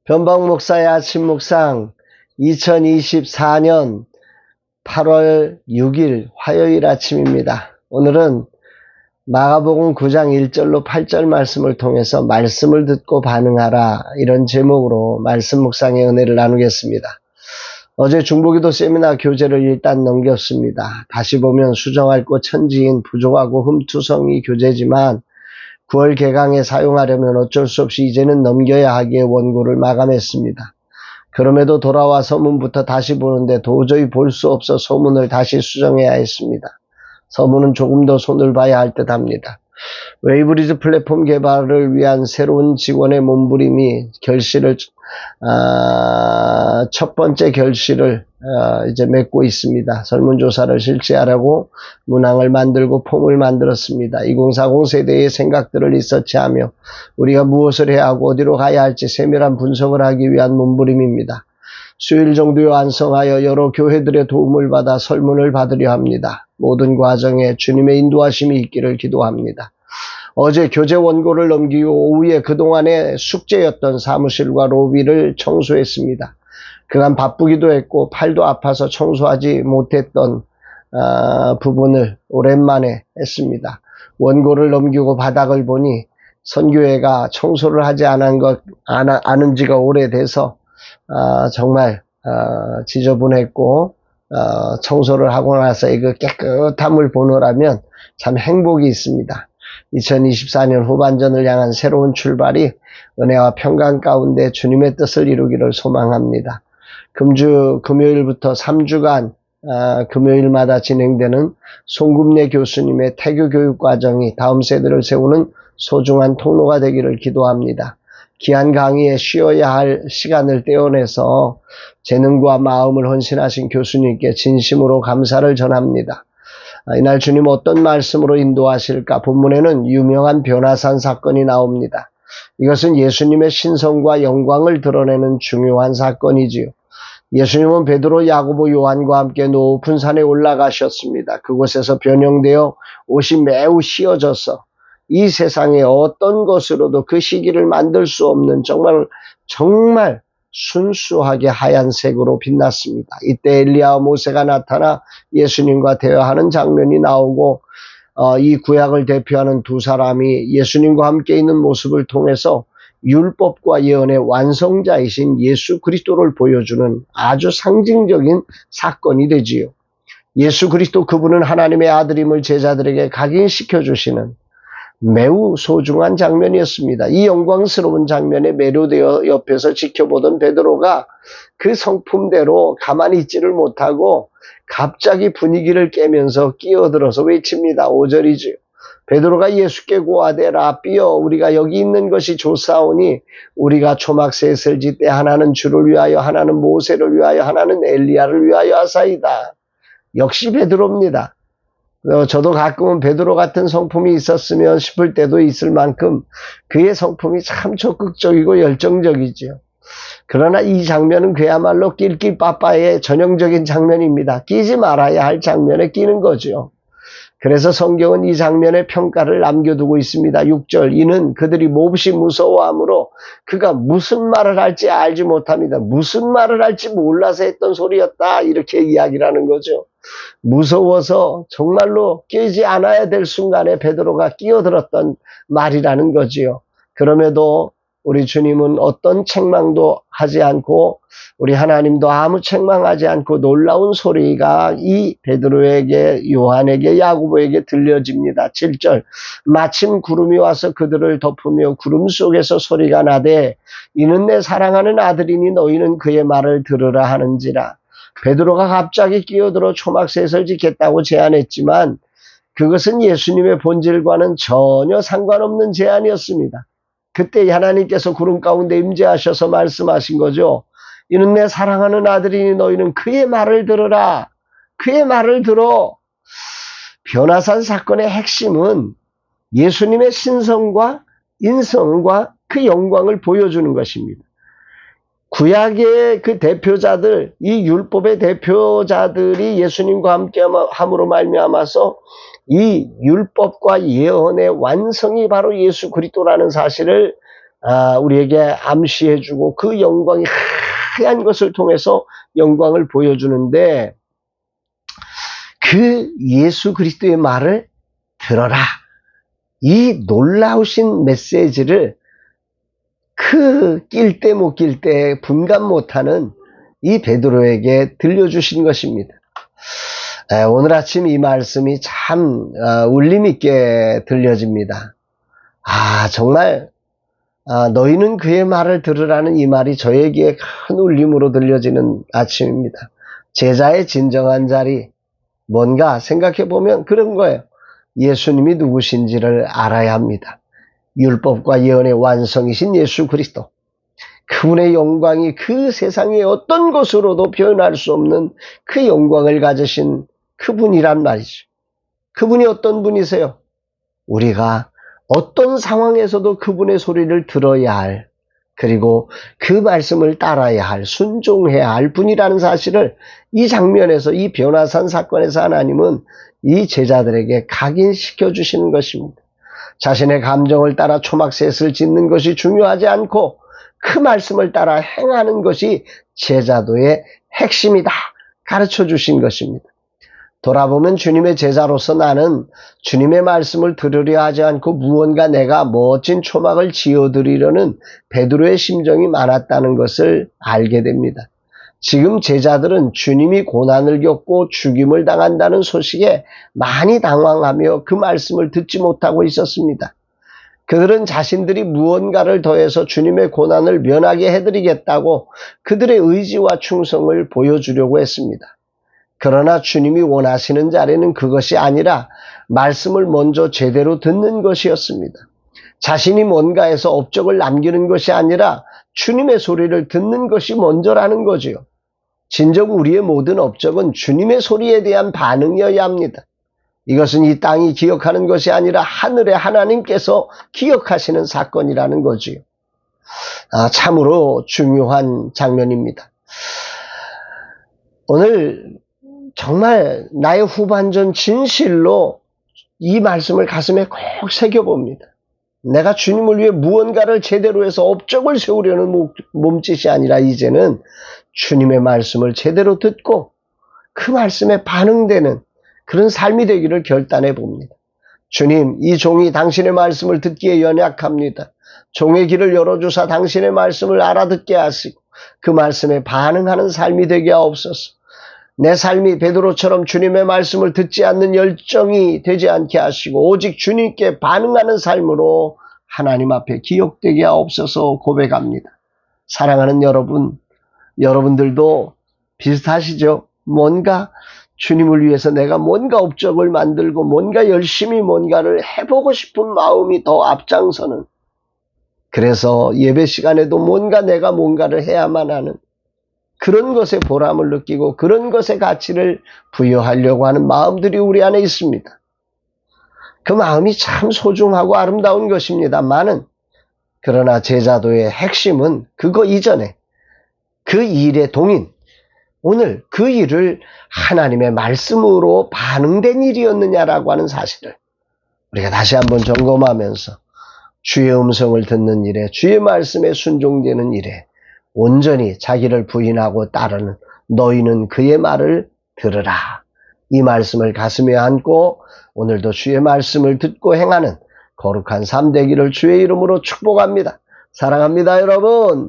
변방 목사의 아침 묵상 2024년 8월 6일 화요일 아침입니다. 오늘은 마가복음 9장 1절로 8절 말씀을 통해서 말씀을 듣고 반응하라, 이런 제목으로 말씀 묵상의 은혜를 나누겠습니다. 어제 중보기도 세미나 교재를 일단 넘겼습니다. 다시 보면 수정할 것 천지인 부족하고 흠투성이 교재지만 9월 개강에 사용하려면 어쩔 수 없이 이제는 넘겨야 하기에 원고를 마감했습니다. 그럼에도 돌아와 서문부터 다시 보는데 도저히 볼 수 없어 서문을 다시 수정해야 했습니다. 서문은 조금 더 손을 봐야 할 듯합니다. 웨이브리즈 플랫폼 개발을 위한 새로운 직원의 몸부림이 첫 번째 결실을 이제 맺고 있습니다. 설문조사를 실시하려고 문항을 만들고 폼을 만들었습니다. 2040 세대의 생각들을 리서치하며 우리가 무엇을 해야 하고 어디로 가야 할지 세밀한 분석을 하기 위한 몸부림입니다. 수요일 정도에 완성하여 여러 교회들의 도움을 받아 설문을 받으려 합니다. 모든 과정에 주님의 인도하심이 있기를 기도합니다. 어제 교재 원고를 넘기고 오후에 그동안의 숙제였던 사무실과 로비를 청소했습니다. 그간 바쁘기도 했고 팔도 아파서 청소하지 못했던 부분을 오랜만에 했습니다. 원고를 넘기고 바닥을 보니 선교회가 청소를 하지 않은 지가 오래돼서 정말 지저분했고 청소를 하고 나서 그 깨끗함을 보느라면 참 행복이 있습니다. 2024년 후반전을 향한 새로운 출발이 은혜와 평강 가운데 주님의 뜻을 이루기를 소망합니다. 금요일부터 3주간 금요일마다 진행되는 송금래 교수님의 태교 교육 과정이 다음 세대를 세우는 소중한 통로가 되기를 기도합니다. 귀한 강의에 쉬어야 할 시간을 떼어내서 재능과 마음을 헌신하신 교수님께 진심으로 감사를 전합니다. 이날 주님 어떤 말씀으로 인도하실까? 본문에는 유명한 변화산 사건이 나옵니다. 이것은 예수님의 신성과 영광을 드러내는 중요한 사건이지요. 예수님은 베드로, 야고보, 요한과 함께 높은 산에 올라가셨습니다. 그곳에서 변형되어 옷이 매우 휘어져서 이 세상에 어떤 것으로도 그 시기를 만들 수 없는 정말 순수하게 하얀색으로 빛났습니다. 이때 엘리야와 모세가 나타나 예수님과 대화하는 장면이 나오고 이 구약을 대표하는 두 사람이 예수님과 함께 있는 모습을 통해서 율법과 예언의 완성자이신 예수 그리스도를 보여주는 아주 상징적인 사건이 되지요. 예수 그리스도, 그분은 하나님의 아들임을 제자들에게 각인시켜 주시는 매우 소중한 장면이었습니다. 이 영광스러운 장면에 매료되어 옆에서 지켜보던 베드로가 그 성품대로 가만히 있지를 못하고 갑자기 분위기를 깨면서 끼어들어서 외칩니다. 5절이지요. 베드로가 예수께 고하되 라삐여, 우리가 여기 있는 것이 좋사오니 우리가 초막셋을 짓되 하나는 주를 위하여, 하나는 모세를 위하여, 하나는 엘리야를 위하여 하사이다. 역시 베드로입니다. 저도 가끔은 베드로 같은 성품이 있었으면 싶을 때도 있을 만큼 그의 성품이 참 적극적이고 열정적이지요. 그러나 이 장면은 그야말로 낄낄빠빠의 전형적인 장면입니다. 끼지 말아야 할 장면에 끼는 거죠. 그래서 성경은 이 장면에 평가를 남겨두고 있습니다. 6절, 이는 그들이 몹시 무서워하므로 그가 무슨 말을 할지 알지 못합니다. 무슨 말을 할지 몰라서 했던 소리였다, 이렇게 이야기를 하는 거죠. 무서워서 정말로 끼지 않아야 될 순간에 베드로가 끼어들었던 말이라는 거지요. 그럼에도 우리 주님은 어떤 책망도 하지 않고, 우리 하나님도 아무 책망하지 않고 놀라운 소리가 이 베드로에게, 요한에게, 야고보에게 들려집니다. 7절, 마침 구름이 와서 그들을 덮으며 구름 속에서 소리가 나되 이는 내 사랑하는 아들이니 너희는 그의 말을 들으라 하는지라. 베드로가 갑자기 끼어들어 초막셋을 짓겠다고 제안했지만 그것은 예수님의 본질과는 전혀 상관없는 제안이었습니다. 그때 하나님께서 구름 가운데 임재하셔서 말씀하신 거죠. 이는 내 사랑하는 아들이니 너희는 그의 말을 들으라. 그의 말을 들어. 변화산 사건의 핵심은 예수님의 신성과 인성과 그 영광을 보여주는 것입니다. 구약의 그 대표자들, 이 율법의 대표자들이 예수님과 함께 함으로 말미암아서 이 율법과 예언의 완성이 바로 예수 그리스도라는 사실을 우리에게 암시해주고 그 영광이 하얀 것을 통해서 영광을 보여주는데 그 예수 그리스도의 말을 들어라. 이 놀라우신 메시지를 낄 때 못 낄 때 분간 못하는 이 베드로에게 들려주신 것입니다. 오늘 아침 이 말씀이 참 울림 있게 들려집니다. 정말 너희는 그의 말을 들으라는 이 말이 저에게 큰 울림으로 들려지는 아침입니다. 제자의 진정한 자리 뭔가 생각해보면 그런 거예요. 예수님이 누구신지를 알아야 합니다. 율법과 예언의 완성이신 예수 그리스도. 그분의 영광이 그 세상의 어떤 것으로도 표현할 수 없는 그 영광을 가지신 그분이란 말이죠. 그분이 어떤 분이세요? 우리가 어떤 상황에서도 그분의 소리를 들어야 할, 그리고 그 말씀을 따라야 할, 순종해야 할 분이라는 사실을 이 장면에서, 이 변화산 사건에서 하나님은 이 제자들에게 각인시켜 주시는 것입니다. 자신의 감정을 따라 초막셋을 짓는 것이 중요하지 않고 그 말씀을 따라 행하는 것이 제자도의 핵심이다 가르쳐 주신 것입니다. 돌아보면 주님의 제자로서 나는 주님의 말씀을 들으려 하지 않고 무언가 내가 멋진 초막을 지어드리려는 베드로의 심정이 많았다는 것을 알게 됩니다. 지금 제자들은 주님이 고난을 겪고 죽임을 당한다는 소식에 많이 당황하며 그 말씀을 듣지 못하고 있었습니다. 그들은 자신들이 무언가를 더해서 주님의 고난을 면하게 해드리겠다고 그들의 의지와 충성을 보여주려고 했습니다. 그러나 주님이 원하시는 자리는 그것이 아니라 말씀을 먼저 제대로 듣는 것이었습니다. 자신이 뭔가에서 업적을 남기는 것이 아니라 주님의 소리를 듣는 것이 먼저라는 거지요. 진정 우리의 모든 업적은 주님의 소리에 대한 반응이어야 합니다. 이것은 이 땅이 기억하는 것이 아니라 하늘의 하나님께서 기억하시는 사건이라는 거지요. 참으로 중요한 장면입니다. 오늘 정말 나의 후반전 진실로 이 말씀을 가슴에 꼭 새겨봅니다. 내가 주님을 위해 무언가를 제대로 해서 업적을 세우려는 몸짓이 아니라 이제는 주님의 말씀을 제대로 듣고 그 말씀에 반응되는 그런 삶이 되기를 결단해 봅니다. 주님, 이 종이 당신의 말씀을 듣기에 연약합니다. 종의 길을 열어주사 당신의 말씀을 알아듣게 하시고 그 말씀에 반응하는 삶이 되게 하옵소서. 내 삶이 베드로처럼 주님의 말씀을 듣지 않는 열정이 되지 않게 하시고 오직 주님께 반응하는 삶으로 하나님 앞에 기억되게 하옵소서 고백합니다. 사랑하는 여러분, 여러분들도 비슷하시죠? 뭔가 주님을 위해서 내가 뭔가 업적을 만들고 뭔가 열심히 뭔가를 해보고 싶은 마음이 더 앞장서는, 그래서 예배 시간에도 내가 뭔가를 해야만 하는 그런 것에 보람을 느끼고 그런 것에 가치를 부여하려고 하는 마음들이 우리 안에 있습니다. 그 마음이 참 소중하고 아름다운 것입니다만은, 그러나 제자도의 핵심은 그거 이전에 그 일의 동인, 오늘 그 일을 하나님의 말씀으로 반응된 일이었느냐라고 하는 사실을 우리가 다시 한번 점검하면서 주의 음성을 듣는 일에, 주의 말씀에 순종되는 일에 온전히 자기를 부인하고 따르는 너희는 그의 말을 들으라. 이 말씀을 가슴에 안고 오늘도 주의 말씀을 듣고 행하는 거룩한 삶 되기를 주의 이름으로 축복합니다. 사랑합니다, 여러분.